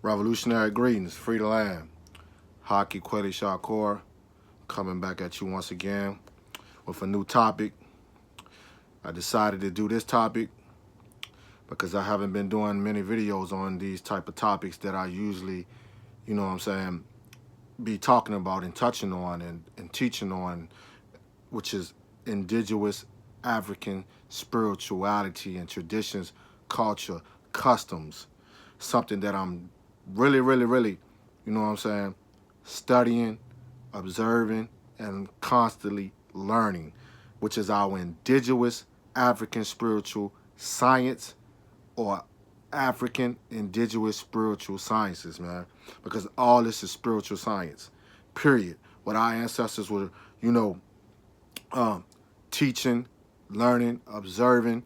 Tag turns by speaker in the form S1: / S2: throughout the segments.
S1: Revolutionary greetings, free the land. Haki Kweli Shakur coming back at you once again with a new topic. I decided to do this topic because I haven't been doing many videos on these type of topics that I usually, be talking about and touching on and teaching on, which is indigenous African spirituality and traditions, culture, customs. Something that I'm really, studying, observing, and constantly learning, which is our indigenous African spiritual science or African indigenous spiritual sciences, man. Because all this is spiritual science, period. What our ancestors were, you know, um, teaching, learning, observing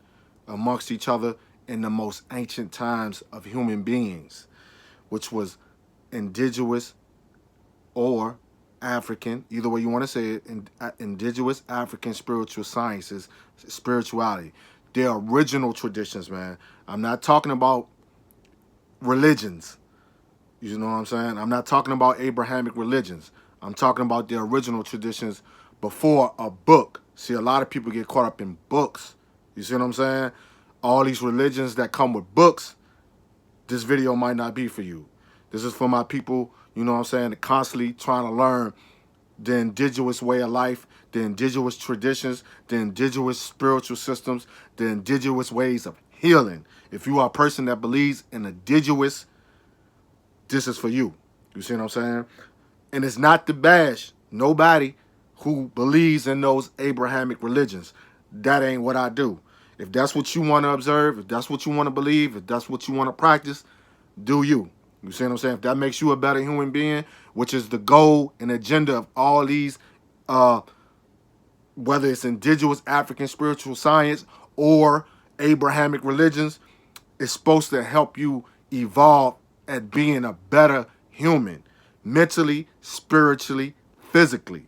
S1: amongst each other in the most ancient times of human beings, which was indigenous or African, either way you want to say it, indigenous African spiritual sciences, spirituality. Their original traditions, man. I'm not talking about religions. You know what I'm saying? I'm not talking about Abrahamic religions. I'm talking about the original traditions before a book. See, a lot of people get caught up in books. You see what I'm saying? All these religions that come with books, this video might not be for you. This is for my people, you know what I'm saying, constantly trying to learn the indigenous way of life, the indigenous traditions, the indigenous spiritual systems, the indigenous ways of healing. If you are a person that believes in indigenous, this is for you. You see what I'm saying? And it's not to bash nobody who believes in those Abrahamic religions. That ain't what I do. If that's what you want to observe, if that's what you want to believe, if that's what you want to practice, do you. You see what I'm saying? If that makes you a better human being, which is the goal and agenda of all these, uh, whether it's indigenous African spiritual science or Abrahamic religions, it's supposed to help you evolve at being a better human, mentally, spiritually, physically.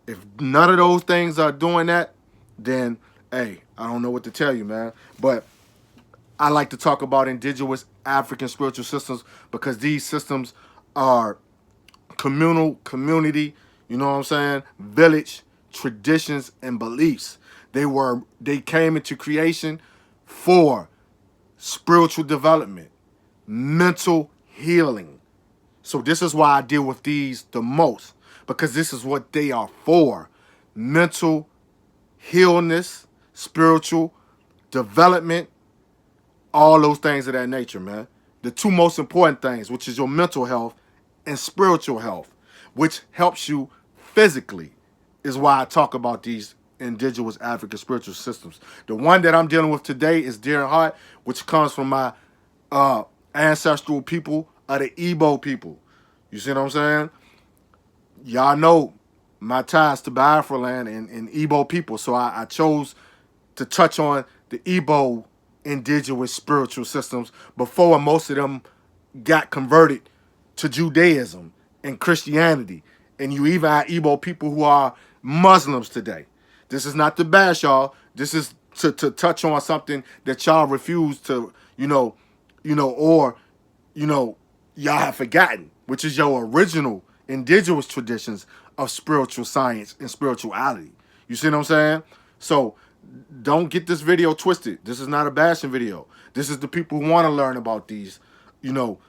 S1: If none of those things are doing that, then hey, I don't know what to tell you, man. But I like to talk about indigenous African spiritual systems because these systems are communal, community, you know what I'm saying, village, traditions, and beliefs. They came into creation for spiritual development, mental healing. So this is why I deal with these the most, because this is what they are for. Mental healness, spiritual development, all those things of that nature, man. The two most important things, which is your mental health and spiritual health, which helps you physically, is why I talk about these indigenous African spiritual systems. The one that I'm dealing with today is dear heart, which comes from my ancestral people of the Igbo people. You see what I'm saying? Y'all know my ties to Biafra land and Igbo people, so I chose to touch on the Igbo indigenous spiritual systems before most of them got converted to Judaism and Christianity. And you even have Igbo people who are Muslims today. This is not to bash y'all. This is to touch on something that y'all refuse to, or, you know, y'all have forgotten, which is your original indigenous traditions of spiritual science and spirituality. You see what I'm saying? So don't get this video twisted. This is not a bashing video. This is the people who want to learn about these, you know,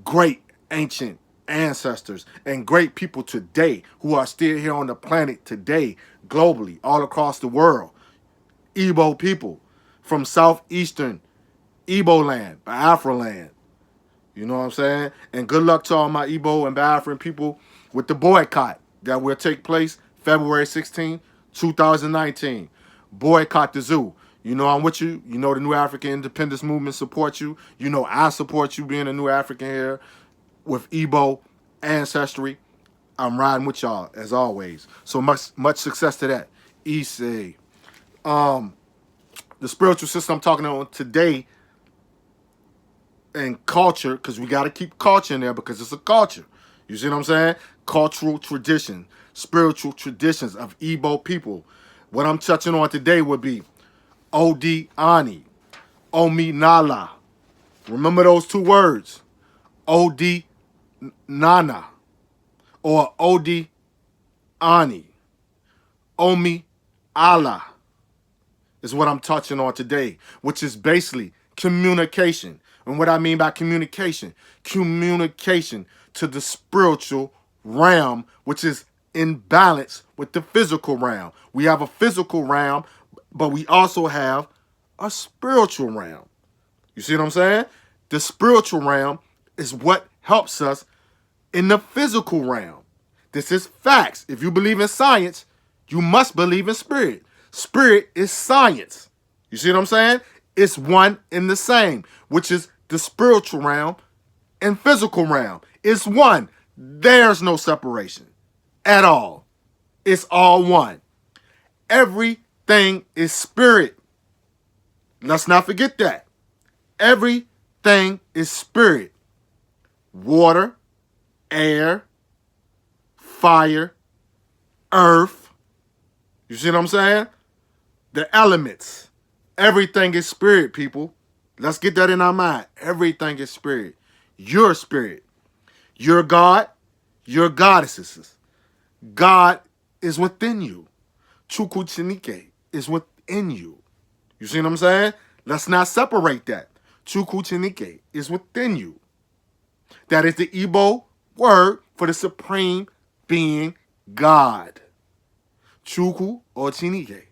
S1: great ancient ancestors and great people today who are still here on the planet today, globally, all across the world. Igbo people from southeastern Igbo land, Biafra land. You know what I'm saying? And good luck to all my Igbo and Biafran people with the boycott that will take place February 16, 2019. Boycott the zoo. You know I'm with you. You know the New African Independence Movement supports you. You know I support you being a New African here with Igbo ancestry. I'm riding with y'all as always. So much success to that. Issei. Um, the spiritual system I'm talking on today and culture, because we got to keep culture in there because it's a culture. You see what I'm saying? Cultural tradition, spiritual traditions of Igbo people. What I'm touching on today would be Odinani, Omenala. Remember those two words. Odinana or Odinani, Omenala is what I'm touching on today, which is basically communication. And what I mean by communication to the spiritual realm, which is in balance with the physical realm. We have a physical realm, but we also have a spiritual realm. You see what I'm saying? The spiritual realm is what helps us in the physical realm. This is facts. If you believe in science, you must believe in spirit. Spirit is science. You see what I'm saying? It's one and the same, which is the spiritual realm and physical realm. It's one. There's no separation at all. It's all one. Everything is spirit. Let's not forget that. Everything is spirit. Water, air, fire, earth. You see what I'm saying? The elements. Everything is spirit, people. Let's get that in our mind. Everything is spirit. Your spirit. Your God, your goddesses. God is within you. Chukuchinike is within you. You see what I'm saying? Let's not separate that. Chukuchinike is within you. That is the Igbo word for the supreme being God. Chuku or Chinike.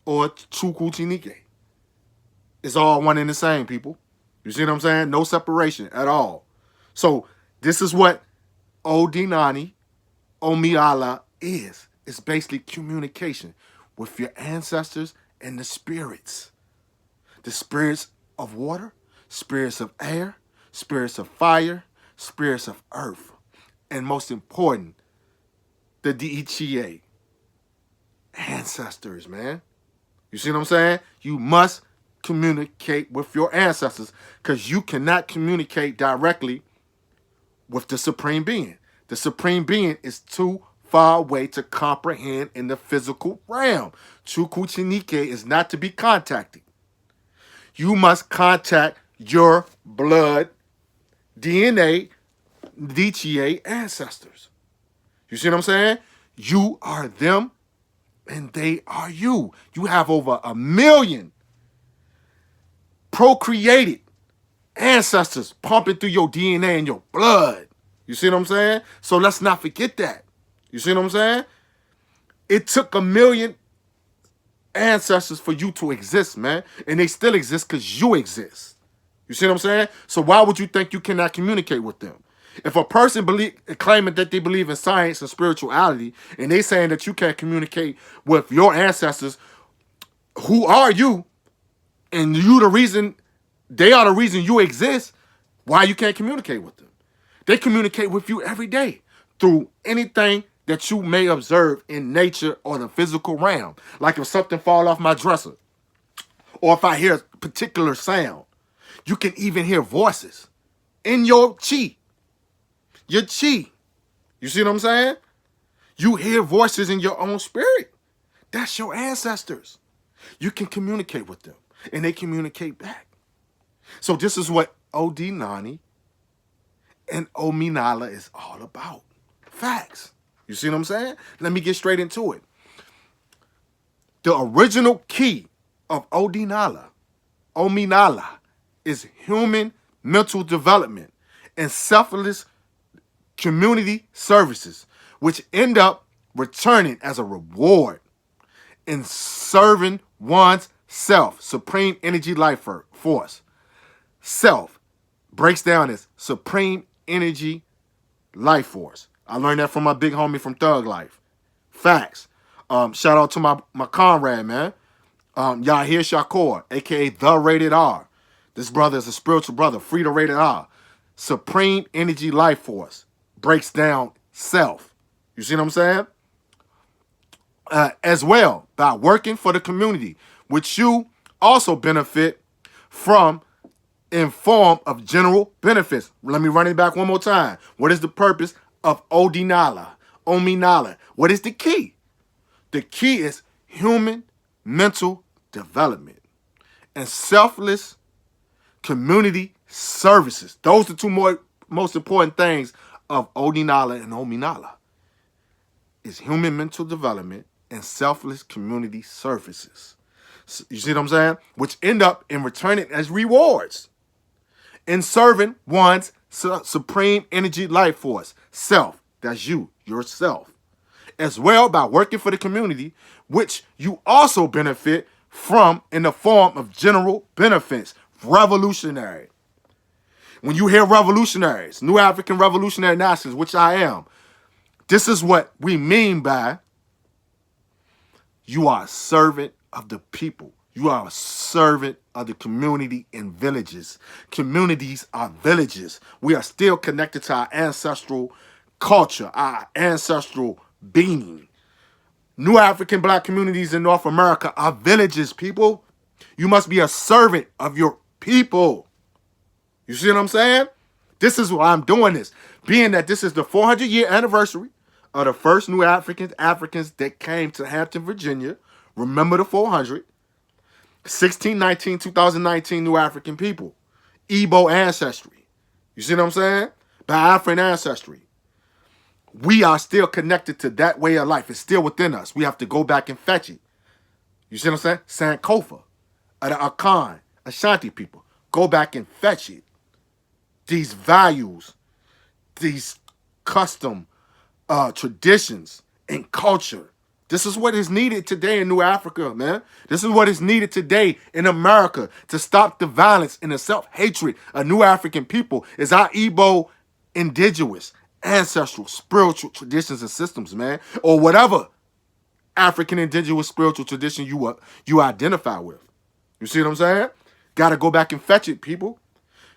S1: Or Chukuchinike. It's all one and the same, people. You see what I'm saying? No separation at all. So this is what Odinani, Omenala is. It's basically communication with your ancestors and the spirits. The spirits of water, spirits of air, spirits of fire, spirits of earth. And most important, the DECA. Ancestors, man. You see what I'm saying? You must communicate with your ancestors because you cannot communicate directly with the Supreme Being. The Supreme Being is too far away to comprehend in the physical realm. Chukuchinike is not to be contacted. You must contact your blood, DNA, DTA ancestors. You see what I'm saying? You are them and they are you. You have over 1 million procreated ancestors pumping through your DNA and your blood. You see what I'm saying? So let's not forget that. You see what I'm saying? It took 1 million ancestors for you to exist, man. And they still exist because you exist. You see what I'm saying? So why would you think you cannot communicate with them? If a person claiming that they believe in science and spirituality, and they saying that you can't communicate with your ancestors, who are you? And you the reason, they are the reason you exist, why you can't communicate with them? They communicate with you every day through anything that you may observe in nature or the physical realm. Like if something fall off my dresser, or if I hear a particular sound. You can even hear voices in your chi. Your chi. You see what I'm saying? You hear voices in your own spirit. That's your ancestors. You can communicate with them, and they communicate back. So this is what Odinani and Omenala is all about. Facts. You see what I'm saying? Let me get straight into it. The original key of Omenala, is human mental development and selfless community services, which end up returning as a reward in serving one's self, supreme energy life force. Self breaks down as supreme energy life force. I learned that from my big homie from Thug Life. Facts. Shout out to my comrade, man. Haki Shakur, aka the Rated R. This brother is a spiritual brother, free to Rated R. Supreme energy life force breaks down self. You see what I'm saying? As well, by working for the community, which you also benefit from in form of general benefits. Let me run it back one more time. What is the purpose of Omenala? What is the key? The key is human mental development and selfless community services. Those are two most important things of Odinala and Omenala. Is human mental development and selfless community services. You see what I'm saying? Which end up in returning as rewards in serving one's supreme energy life force, self. That's you, yourself. As well by working for the community, which you also benefit from in the form of general benefits. Revolutionary. When you hear revolutionaries, New African Revolutionary Nationalists, which I am, this is what we mean by you are a servant of the people. You are a servant of the community in villages. Communities are villages. We are still connected to our ancestral culture, our ancestral being. New African black communities in North America are villages, people. You must be a servant of your people. You see what I'm saying? This is why I'm doing this. Being that this is the 400-year anniversary of the first New Africans that came to Hampton, Virginia. Remember the 400. 1619, 2019 New African people. Igbo ancestry. You see what I'm saying? Biafran ancestry. We are still connected to that way of life. It's still within us. We have to go back and fetch it. You see what I'm saying? Sankofa, the Akan, Ashanti people. Go back and fetch it. These values, these custom traditions and culture. This is what is needed today in New Africa, man. This is what is needed today in America to stop the violence and the self-hatred of New African people is our Igbo indigenous, ancestral, spiritual traditions and systems, man. Or whatever African indigenous spiritual tradition you identify with. You see what I'm saying? Got to go back and fetch it, people.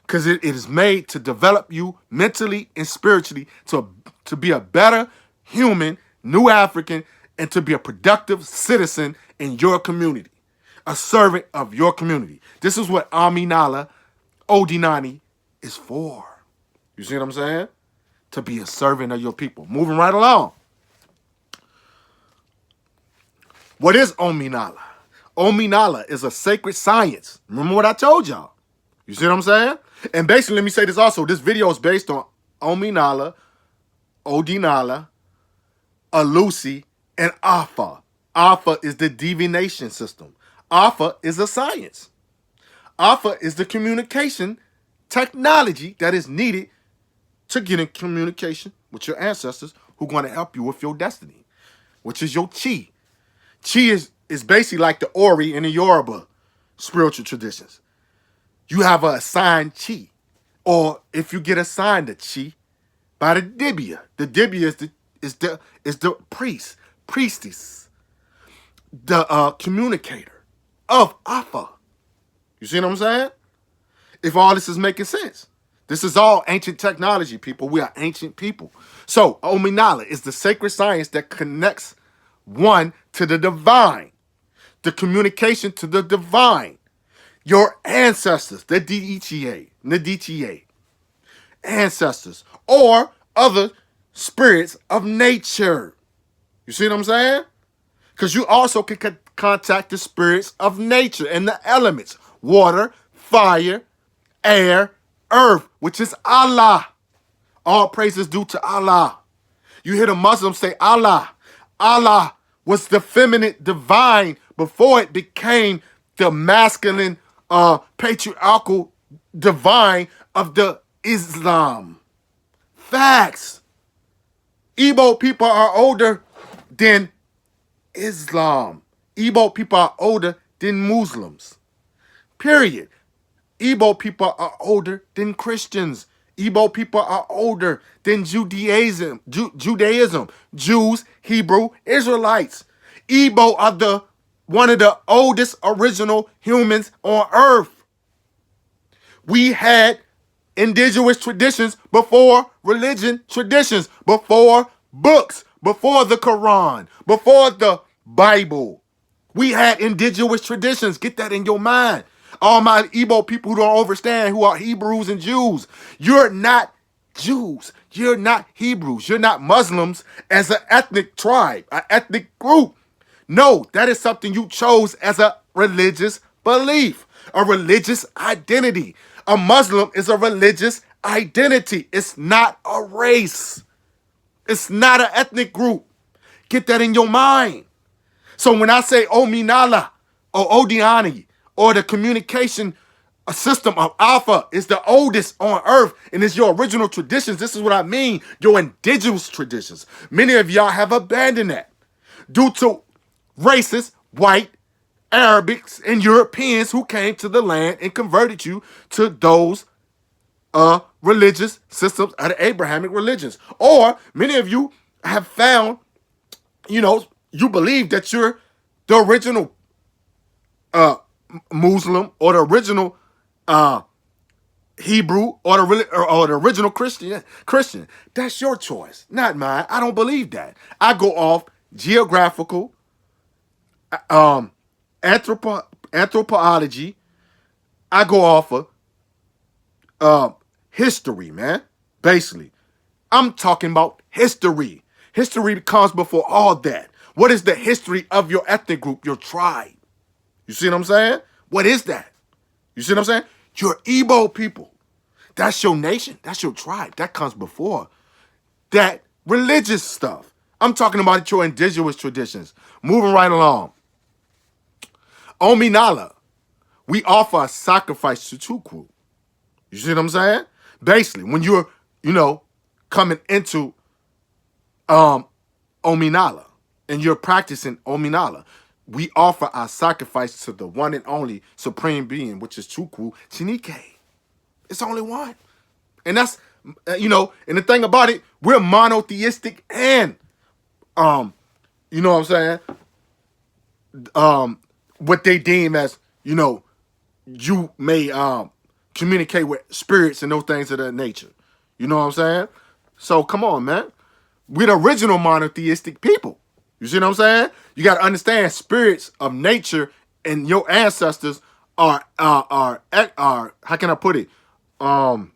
S1: Because it is made to develop you mentally and spiritually to be a better human, New African, and to be a productive citizen in your community, a servant of your community. This is what Omenala, Odinani is for. You see what I'm saying? To be a servant of your people. Moving right along. What is Omenala? Omenala is a sacred science. Remember what I told y'all. You see what I'm saying? And basically, let me say this also. This video is based on Omenala, Odinala, Alusi, and Alpha. Alpha is the divination system. Alpha is a science. Alpha is the communication technology that is needed to get in communication with your ancestors who are going to help you with your destiny, which is your chi. Chi is basically like the Ori in the Yoruba spiritual traditions. You have a assigned chi. Or if you get assigned a chi by the Dibia. The Dibia is the priestess, the communicator of Alpha. You see what I'm saying? If all this is making sense. This is all ancient technology, people. We are ancient people. So, Omenala is the sacred science that connects one to the divine. The communication to the divine. Your ancestors, the DTA, ancestors, or other spirits of nature. You see what I'm saying? Because you also can contact the spirits of nature and the elements. Water, fire, air, earth, which is Allah. All praise is due to Allah. You hear the Muslims say Allah. Allah was the feminine divine before it became the masculine patriarchal divine of the Islam. Facts. Igbo people are older than Islam. Igbo people are older than Muslims. Period. Igbo people are older than Christians. Igbo people are older than Judaism. Jews, Hebrew, Israelites. Igbo are one of the oldest original humans on earth. We had indigenous traditions before religion traditions, before books, before the Quran, before the Bible. We had indigenous traditions. Get that in your mind. All my Igbo people who don't understand, who are Hebrews and Jews. You're not Jews. You're not Hebrews. You're not Muslims as an ethnic tribe, an ethnic group. No, that is something you chose as a religious belief, a religious identity, A Muslim is a religious identity. It's not a race. It's not an ethnic group. Get that in your mind. So when I say Omenala or Odinani or the communication system of Alpha is the oldest on earth and it's your original traditions, this is what I mean, your indigenous traditions. Many of y'all have abandoned that due to racist, white, Arabics, and Europeans who came to the land and converted you to those religious systems of the Abrahamic religions. Or many of you have found, you believe that you're the original Muslim or the original Hebrew or the original Christian. That's your choice, not mine. I don't believe that. I go off geographical, um, anthropology. I go off of history, man. Basically, I'm talking about history. History comes before all that. What is the history of your ethnic group, your tribe? You see what I'm saying? What is that? You see what I'm saying? Your Igbo people. That's your nation. That's your tribe. That comes before that religious stuff. I'm talking about your indigenous traditions. Moving right along. Omenala. We offer a sacrifice to Chukwu. You see what I'm saying? Basically, when you're, coming into Omenala and you're practicing Omenala, we offer our sacrifice to the one and only supreme being, which is Chukwu Chinike. It's only one. And that's, and the thing about it, we're monotheistic and, you know what I'm saying? What they deem as, you may communicate with spirits and those things of that nature. You know what I'm saying? So come on, man. We're the original monotheistic people. You see what I'm saying? You got to understand spirits of nature and your ancestors are how can I put it? Are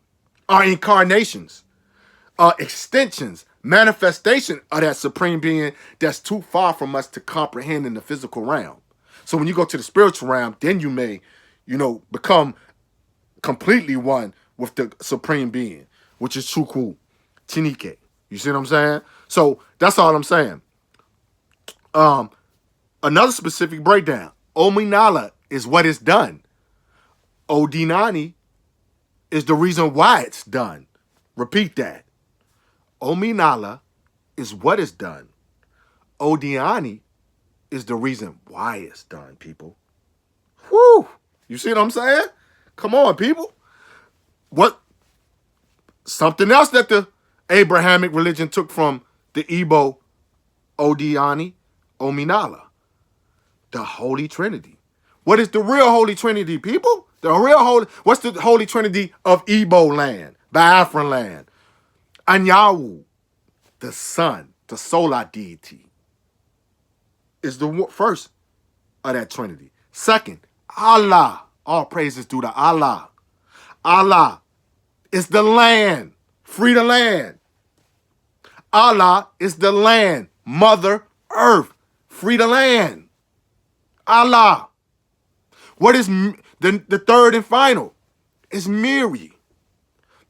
S1: incarnations, extensions, manifestation of that supreme being that's too far from us to comprehend in the physical realm. So when you go to the spiritual realm, then you may, become completely one with the supreme being, which is Chukwu Chinike. You see what I'm saying? So that's all I'm saying. Another specific breakdown. Omenala is what is done. Odinani is the reason why it's done. Repeat that. Omenala is what is done. Odinani is the reason why it's done, people. Whew. You see what I'm saying? Come on, people. What? Something else that the Abrahamic religion took from the Igbo Odinani, Omenala. The Holy Trinity. What is the real Holy Trinity, people? What's the Holy Trinity of Igbo land, Biafran land? Anyawu, the sun, the solar deity, is the first of that Trinity. Second, Allah. All praises due to Allah. Allah is the land. Free the land. Allah is the land. Mother Earth. Free the land. Allah. What is the third and final? Is Miri.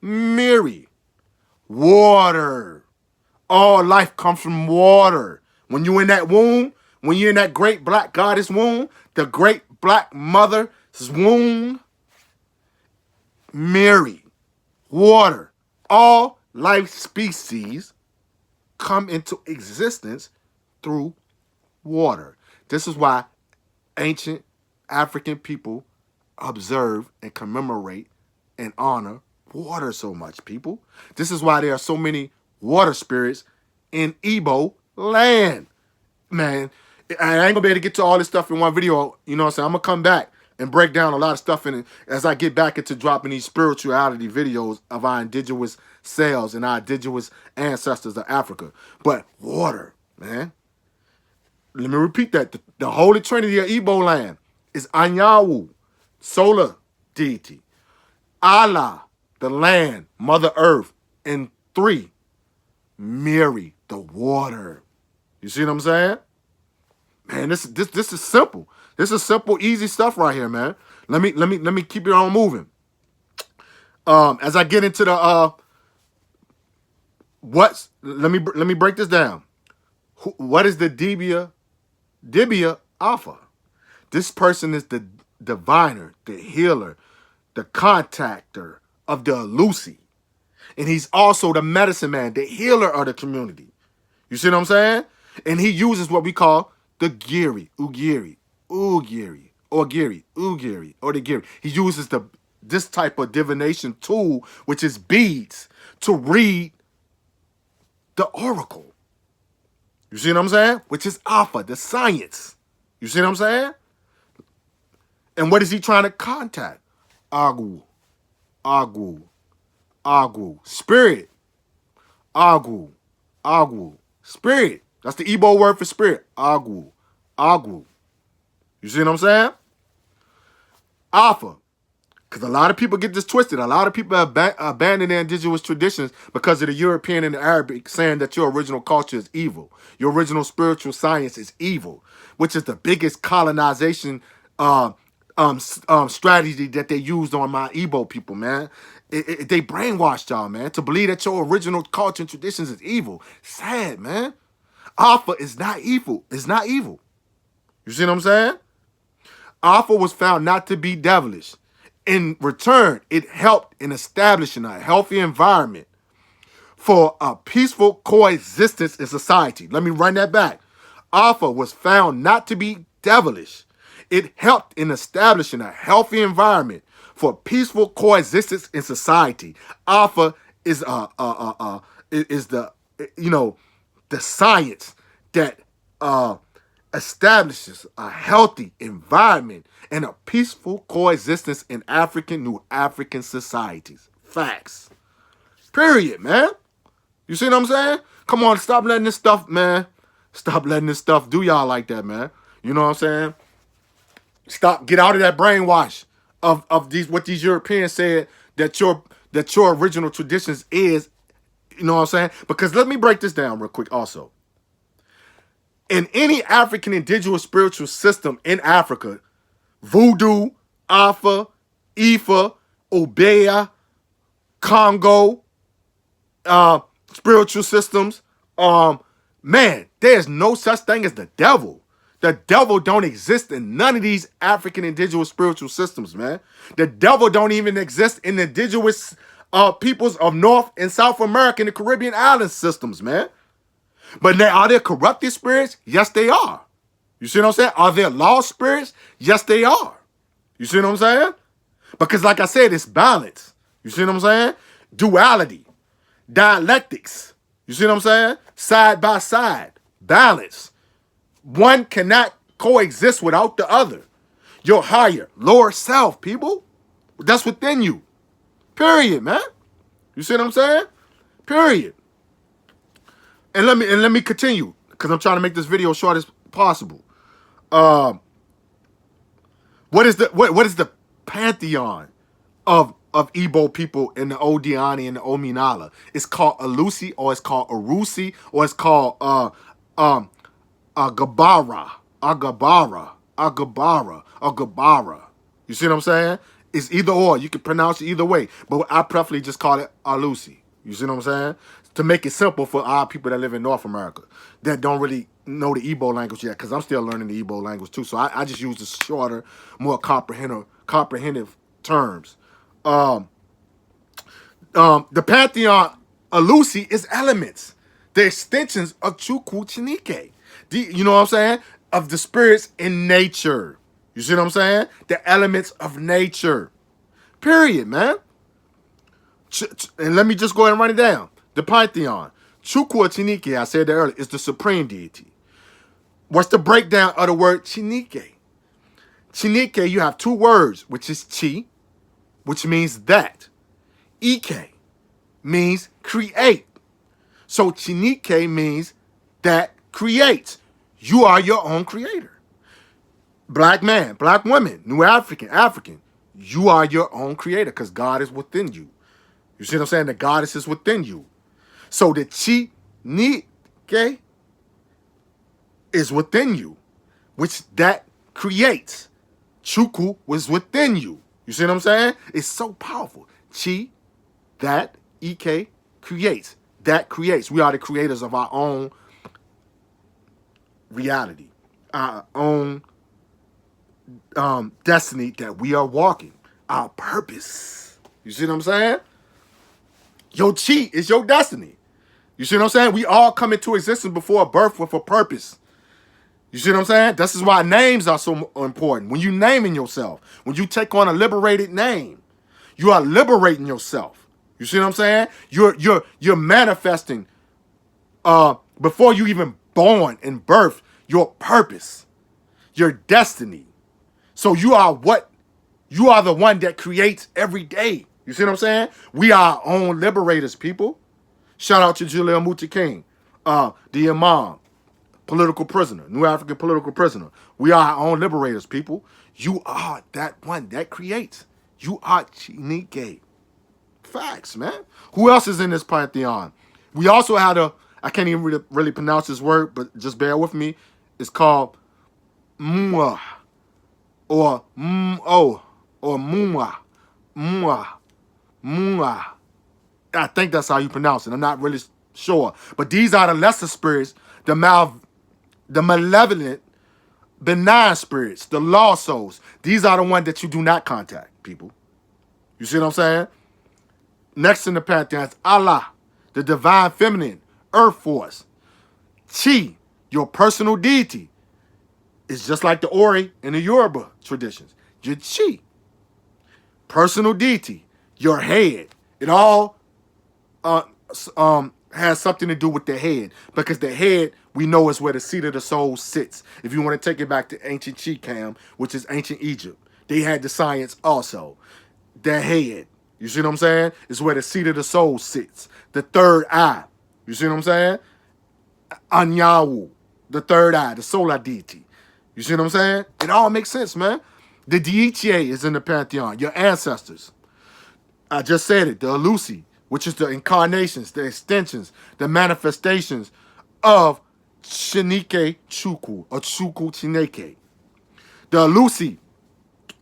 S1: Miri. Water. All life comes from water. When you're in that womb, when you're in that great black goddess womb, the great black mother's womb, Miri. Water. All life species come into existence through water. This is why ancient African people observe and commemorate and honor water so much, people. This is why there are so many water spirits in Igbo land. Man, I ain't gonna be able to get to all this stuff in one video. You know what I'm saying? I'm gonna come back and break down a lot of stuff in it as I get back into dropping these spirituality videos of our indigenous selves and our indigenous ancestors of Africa. But water, man. Let me repeat that. The Holy Trinity of Igbo land is Anyawu, solar deity. Allah, the land, Mother Earth. And 3, Mary, the water. You see what I'm saying? Man, this is simple. This is simple, easy stuff right here, man. Let me keep it on moving. As I get into the let me break this down. What is the Dibia Alpha? This person is the diviner, the healer, the contactor of the Lucy. And he's also the medicine man, the healer of the community. You see what I'm saying? And he uses what we call the Ugiri, or the Giri. He uses this type of divination tool, which is beads, to read the oracle. You see what I'm saying? Which is Alpha, the science. You see what I'm saying? And what is he trying to contact? Agu, spirit. Agu, spirit. That's the Igbo word for spirit. Agu. You see what I'm saying? Alpha. Because a lot of people get this twisted. A lot of people abandon their indigenous traditions because of the European and the Arabic saying that your original culture is evil. Your original spiritual science is evil, which is the biggest colonization strategy that they used on my Igbo people, man. They brainwashed y'all, man, to believe that your original culture and traditions is evil. Sad, man. Alpha is not evil. It's not evil. You see what I'm saying? Alpha was found not to be devilish. In return, it helped in establishing a healthy environment for a peaceful coexistence in society. Let me run that back. Alpha was found not to be devilish. It helped in establishing a healthy environment for peaceful coexistence in society. Alpha is the the science that establishes a healthy environment and a peaceful coexistence in New African societies. Facts. Period, man. You see what I'm saying? Come on, stop letting this stuff, man. Stop letting this stuff do y'all like that, man. You know what I'm saying? Stop. Get out of that brainwash of what these Europeans said that your original traditions is. You know what I'm saying? Because let me break this down real quick also. In any African indigenous spiritual system in Africa, Voodoo, Alpha, Ifa, Obeah, Congo, spiritual systems, man, there's no such thing as the devil. The devil don't exist in none of these African indigenous spiritual systems, man. The devil don't even exist in the indigenous peoples of North and South America and the Caribbean island systems, man. But now, are there corrupted spirits? Yes, they are. You see what I'm saying? Are there lost spirits? Yes, they are. You see what I'm saying? Because like I said, it's balance. You see what I'm saying? Duality. Dialectics. You see what I'm saying? Side by side. Balance. One cannot coexist without the other. Your higher, lower self, people. That's within you. Period, man. You see what I'm saying? Period. And let me continue, because I'm trying to make this video short as possible. What is the pantheon of Igbo people in the Odinani and the Omenala? It's called Alusi, or it's called Arusi, or it's called Agabara. You see what I'm saying? It's either or. You can pronounce it either way, but I preferably just call it Alusi. You see what I'm saying? To make it simple for our people that live in North America that don't really know the Igbo language yet, because I'm still learning the Igbo language too. So I just use the shorter, more comprehensive terms. The pantheon Alusi is elements, the extensions of Chukwu Chinike. You know what I'm saying? Of the spirits in nature. You see what I'm saying? The elements of nature. Period, man. And let me just go ahead and run it down. The pantheon. Chukwu Chinike, I said that earlier, is the supreme deity. What's the breakdown of the word Chinike? Chinike, you have two words, which is chi, which means that. Ike means create. So Chinike means that creates. You are your own creator. Black man, black woman, New African. You are your own creator because God is within you. You see what I'm saying? The goddess is within you. So the Chinike is within you, which that creates. Chukwu was within you. You see what I'm saying? It's so powerful. Chi That, EK, creates. That creates. We are the creators of our own reality, our own destiny that we are walking, our purpose. You see what I'm saying? Your chi is your destiny. You see what I'm saying? We all come into existence before birth with a purpose. You see what I'm saying? This is why names are so important. When you naming yourself, when you take on a liberated name, you are liberating yourself. You see what I'm saying? You're manifesting before you even born and birth your purpose, your destiny. So you are the one that creates every day. You see what I'm saying? We are our own liberators, people. Shout out to Jalil Muti King, the Imam, political prisoner, New African political prisoner. We are our own liberators, people. You are that one that creates. You are Chinike. Facts, man. Who else is in this pantheon? We also had I can't even really pronounce this word, but just bear with me. It's called Mua or Mo or Mua. Mua. Mua. I think that's how you pronounce it. I'm not really sure. But these are the lesser spirits, the malevolent, benign spirits, the lost souls. These are the ones that you do not contact, people. You see what I'm saying? Next in the pantheon is Allah, the divine feminine, earth force. Chi, your personal deity. It's just like the Ori in the Yoruba traditions. Your chi, personal deity, your head. It all has something to do with the head, because the head, we know, is where the seat of the soul sits. If you want to take it back to ancient Chicam, which is ancient Egypt, they had the science also. The head, you see what I'm saying, is where the seat of the soul sits. The third eye, you see what I'm saying? Anyawu, the third eye, the solar deity. You see what I'm saying? It all makes sense, man. The Diichie is in the pantheon, your ancestors. I just said it, the Alusi, which is the incarnations, the extensions, the manifestations of Chinike Chukwu or Chukwu Chineke. The Alusi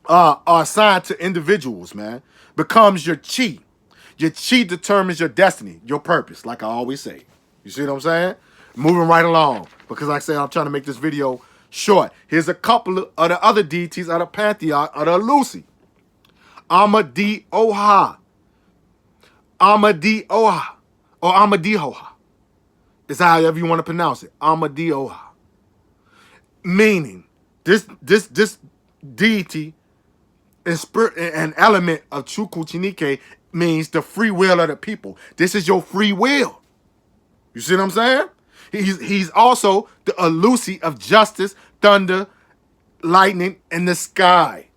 S1: are assigned to individuals, man. Becomes your chi. Your chi determines your destiny, your purpose, like I always say. You see what I'm saying? Moving right along, because like I said, I'm trying to make this video short. Here's a couple of the other deities of the pantheon of the Alusi. Amadioha. Amadioha. Or Amadioha. Is however you want to pronounce it. Amadioha. Meaning, this deity and spirit and element of Chukwu Chinike means the free will of the people. This is your free will. You see what I'm saying? He's also the Alusi of justice, thunder, lightning, and the sky.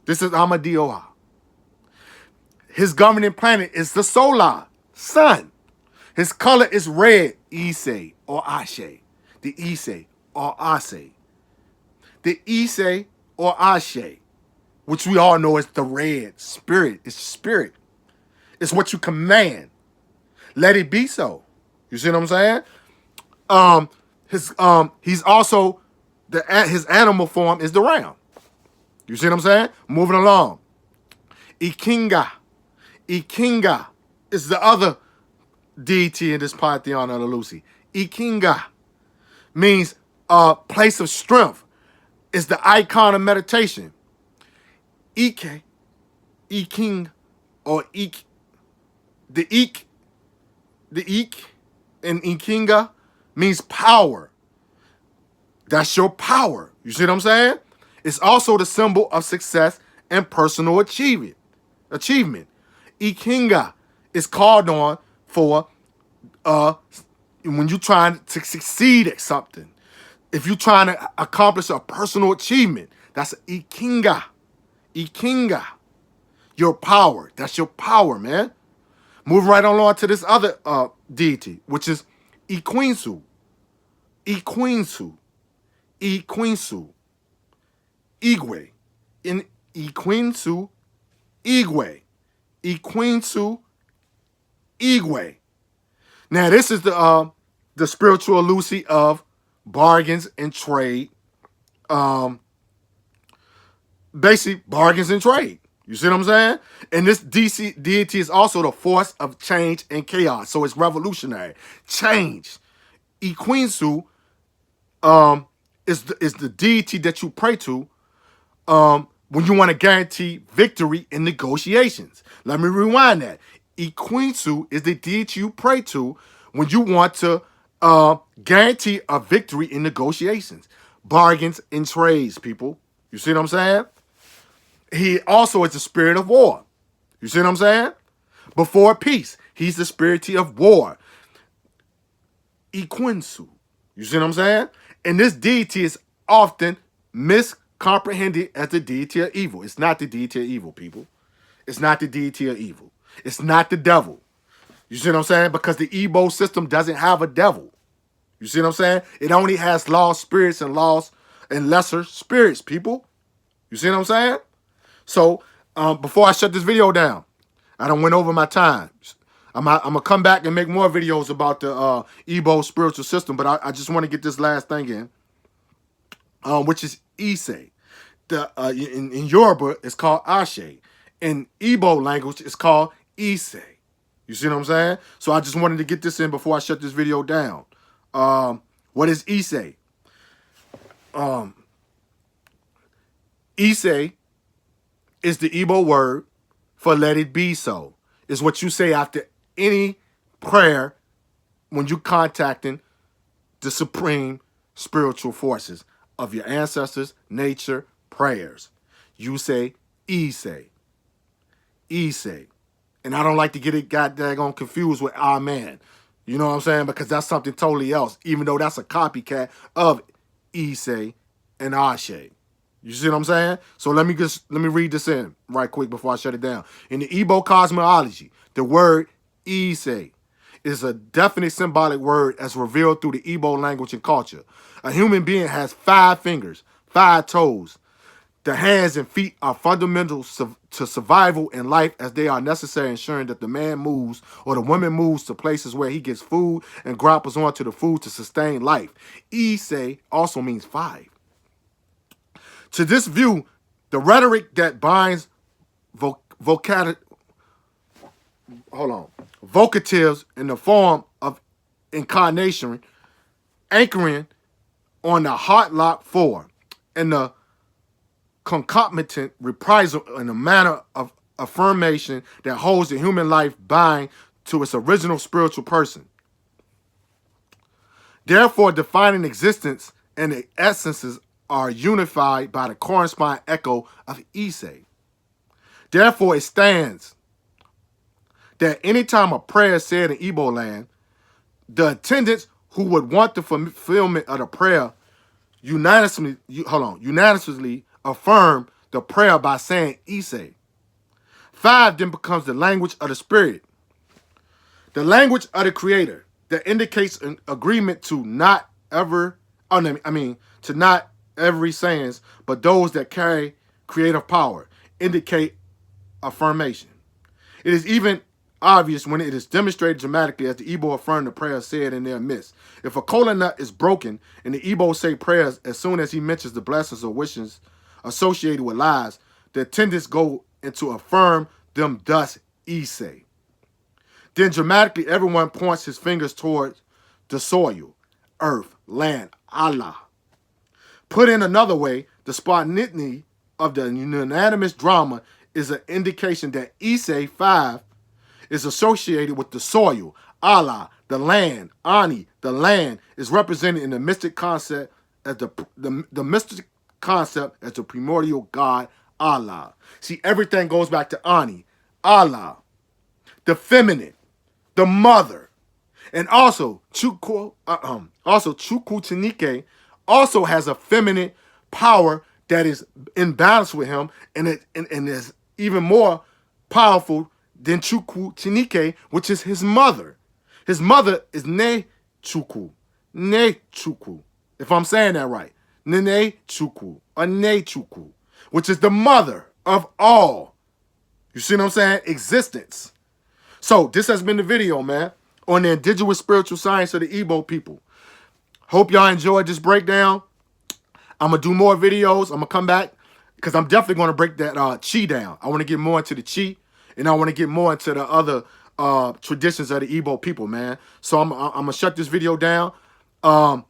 S1: This is Amadioha. His governing planet is the solar, sun. His color is red, Ise or Ashe. The Ise or Ase. The Ise or Ashe, which we all know is the red spirit. It's spirit. It's what you command. Let it be so. You see what I'm saying? He's also his animal form is the ram. You see what I'm saying? Moving along. Ikinga. Ikinga is the other deity in this pantheon of the Lucy. Ikinga means a place of strength. It's the icon of meditation. Ike, Iking, or Ik, the Ik in Ikinga means power. That's your power. You see what I'm saying? It's also the symbol of success and personal achievement. Ikinga is called on for when you're trying to succeed at something. If you're trying to accomplish a personal achievement, that's Ikinga. Ikinga. Your power. That's your power, man. Moving right on to this other deity, which is Ikwinsu. Ikwinsu. Ikwinsu. Igwe. In Ikwinsu. Igwe. Ikwinsu. Igwe. Now, this is the spiritual Lucy of bargains and trade. Basically, bargains and trade. You see what I'm saying? And this deity is also the force of change and chaos. So it's revolutionary. Change. Ikwinsu is the deity that you pray to when you want to guarantee victory in negotiations. Let me rewind that. Ikwinsu is the deity you pray to when you want to guarantee a victory in negotiations, bargains, and trades, people. You see what I'm saying? He also is the spirit of war. You see what I'm saying? Before peace, he's the spirit of war. Ikwinsu. You see what I'm saying? And this deity is often miscomprehended as the deity of evil. It's not the deity of evil, people. It's not the deity of evil. It's not the devil. You see what I'm saying? Because the Igbo system doesn't have a devil. You see what I'm saying? It only has lost spirits and lost and lesser spirits, people. You see what I'm saying? So before I shut this video down, I done went over my time. I'm gonna come back and make more videos about the Igbo spiritual system, but I just want to get this last thing in, which is Ise. In Yoruba, it's called Ashe. In Igbo language, it's called Ise. You see what I'm saying? So I just wanted to get this in before I shut this video down. What is Ise? Ise is the Igbo word for let it be so. It's what you say after any prayer when you're contacting the supreme spiritual forces of your ancestors, nature, prayers. You say Ise. Ise. And I don't like to get it goddamn confused with Amen. You know what I'm saying? Because that's something totally else, even though that's a copycat of Ise and Ashe. You see what I'm saying? So let me read this in right quick before I shut it down. In the Igbo cosmology, the word Ise is a definite symbolic word as revealed through the Igbo language and culture. A human being has 5 fingers, 5 toes. The hands and feet are fundamental to survival in life as they are necessary, ensuring that the man moves or the woman moves to places where he gets food and grapples onto the food to sustain life. Ise also means 5. To this view, the rhetoric that binds vocatives in the form of incarnation, anchoring on the heart lock 4, and the concomitant reprisal in a manner of affirmation that holds the human life bind to its original spiritual person. Therefore, defining existence and the essences are unified by the corresponding echo of Ise. Therefore, it stands that anytime a prayer is said in Igbo land, the attendants who would want the fulfillment of the prayer unanimously affirm the prayer by saying Ise. 5 then becomes the language of the spirit, the language of the creator that indicates an agreement to not every sayings, but those that carry creative power, indicate affirmation. It is even obvious when it is demonstrated dramatically as the Igbo affirm the prayer said in their midst. If a kola nut is broken and the Igbo say prayers as soon as he mentions the blessings or wishes associated with lives, the attendants go into affirm them thus Ise. Then dramatically everyone points his fingers towards the soil, earth, land, Allah. Put in another way, the spontaneity of the unanimous drama is an indication that Ise 5 is associated with the soil, Allah, the land, Ani, the land, is represented in the mystic concept as the mystic concept as the primordial God, Allah. See, everything goes back to Ani, Allah, the feminine, the mother. And also, Chukwu Chinike also has a feminine power that is in balance with him and is even more powerful than Chukwu Chinike, which is his mother. His mother is Ne Chukwu. If I'm saying that right. Nene Chukwu, or Ne Chukwu, which is the mother of all. You see what I'm saying? Existence. So this has been the video, man, on the indigenous spiritual science of the Igbo people. Hope y'all enjoyed this breakdown. I'm going to do more videos. I'm going to come back because I'm definitely going to break that chi down. I want to get more into the chi, and I want to get more into the other traditions of the Igbo people, man. So I'm gonna shut this video down. Um,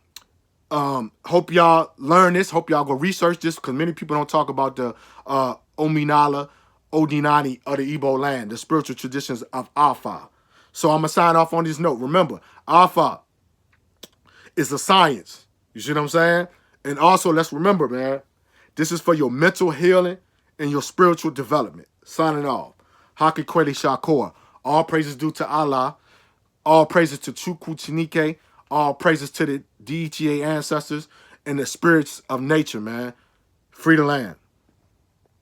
S1: hope y'all learn this. Hope y'all go research this, because many people don't talk about the Omenala, Odinani of the Igbo land, the spiritual traditions of Alpha. So I'm gonna sign off on this note. Remember, Alpha is a science. You see what I'm saying? And also, let's remember, man, this is for your mental healing and your spiritual development. Signing off. Haki Kweli Shakur. All praises due to Allah. All praises to Chukwu Chinike. All praises to the DHEA ancestors and the spirits of nature, man. Free the land.